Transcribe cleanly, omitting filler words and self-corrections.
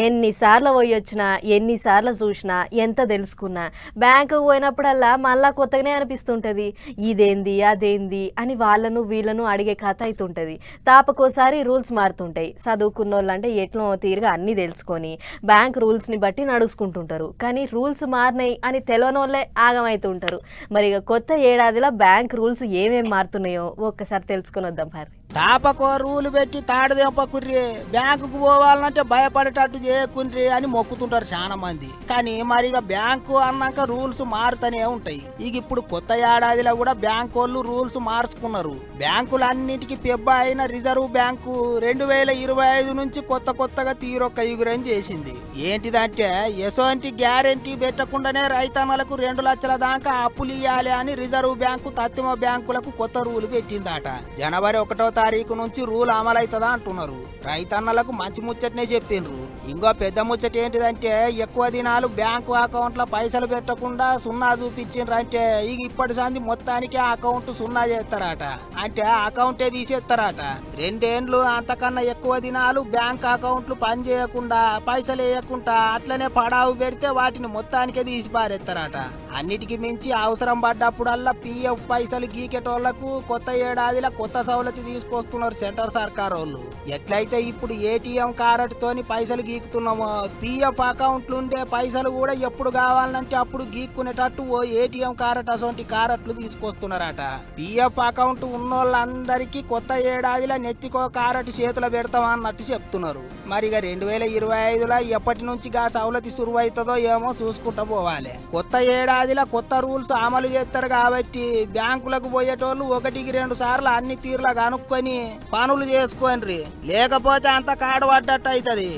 ఎన్నిసార్లు పోయొచ్చినా ఎన్నిసార్లు చూసినా ఎంత తెలుసుకున్నా బ్యాంకుకు పోయినప్పుడల్లా మళ్ళా కొత్తగానే అనిపిస్తుంటుంది. ఇదేంది అదేంది అని వాళ్ళను వీళ్ళను అడిగే కథ అవుతుంటుంది. తాపకోసారి రూల్స్ మారుతుంటాయి. చదువుకున్న వాళ్ళు అంటే ఎట్లా తీరుగా అన్నీ తెలుసుకొని బ్యాంక్ రూల్స్ని బట్టి నడుచుకుంటుంటారు. కానీ రూల్స్ మారినాయి అని తెలియని వాళ్ళే ఆగమవుతుంటారు. మరి ఇక కొత్త ఏడాదిలో బ్యాంక్ రూల్స్ ఏమేమి మారుతున్నాయో ఒక్కసారి తెలుసుకొని వద్దాం హరి. తాపకో రూలు పెట్టి తాడు తెంపకుర్రి, బ్యాంకుకు పోవాలంటే భయపడేటట్టు చేయకుండ్రి అని మొక్కుతుంటారు చాలా మంది. కానీ మరి ఇక బ్యాంకు అన్నాక రూల్స్ మారుతూనే ఉంటాయి. ఇక ఇప్పుడు కొత్త ఏడాదిలో కూడా బ్యాంకు వాళ్ళు రూల్స్ మార్చుకున్నారు. బ్యాంకులన్నిటికీ పెబ్బ అయిన రిజర్వ్ బ్యాంకు 2025 నుంచి కొత్తగా తీరొక్క ఎగురని చేసింది. ఏంటిదంటే ఎసోంటి గ్యారెంటీ పెట్టకుండానే రైతన్నలకు 2 లక్షల దాకా అప్పులు ఇవ్వాలి అని రిజర్వ్ బ్యాంకు తత్తిమ బ్యాంకులకు కొత్త రూలు పెట్టిందట. జనవరి 1వ తారీఖు నుంచి రూల్ అమలవుతుందా అంటున్నారు. రైతన్నలకు మంచి ముచ్చటనే చెప్పిండ్రు. ఇంకో పెద్ద ముచ్చట ఏంటిదంటే ఎక్కువ దినాలు బ్యాంకు అకౌంట్ల పైసలు పెట్టకుండా సున్నా చూపించిండ్రంటే ఇక ఇప్పటి సంది మొత్తానికి అకౌంట్ సున్నా చేస్తారట. అంటే అకౌంటే తీసేస్తారట. 2 ఏండ్లు అంతకన్నా ఎక్కువ దినాలు బ్యాంక్ అకౌంట్లు పని చేయకుండా పైసలు వేయకుండా అట్లనే పడావు పెడితే వాటిని మొత్తానికే తీసి పారేస్తారట. అన్నిటికీ మించి అవసరం పడ్డప్పుడల్లా పిఎఫ్ పైసలు గీకేటోళ్లకు కొత్త ఏడాదిలో కొత్త సౌలతి తీసుకొస్తున్నారు సెంటర్ సర్కార్ వాళ్ళు. ఎట్లయితే ఇప్పుడు ఏటీఎం కార్డు తోని పైసలు గీకుతున్నామో పిఎఫ్ అకౌంట్లు ఉండే పైసలు కూడా ఎప్పుడు కావాలంటే అప్పుడు గీక్కునేటట్టు ఓ ఏటీఎం కార్డు అసొంటి కార్డులు తీసుకొస్తున్నారట. పిఎఫ్ అకౌంట్ ఉన్నోళ్ళందరికీ కొత్త ఏడాదిలో నెత్తికో కార్డు చేతులు పెడతామన్నట్టు చెప్తున్నారు. మరి ఇక 2025లో ఎప్పటి నుంచి గా సౌలతి సురువైతుందో ఏమో చూసుకుంటూ పోవాలి. కొత్త ఏడాదిలో కొత్త రూల్స్ అమలు చేస్తారు కాబట్టి బ్యాంకులకు పోయేటోళ్ళు 1-2 సార్లు అన్ని తీర్లా కనుక్కొని పనులు చేసుకోండి. లేకపోతే అంత కాడ పడ్డట్టు అవుతుంది.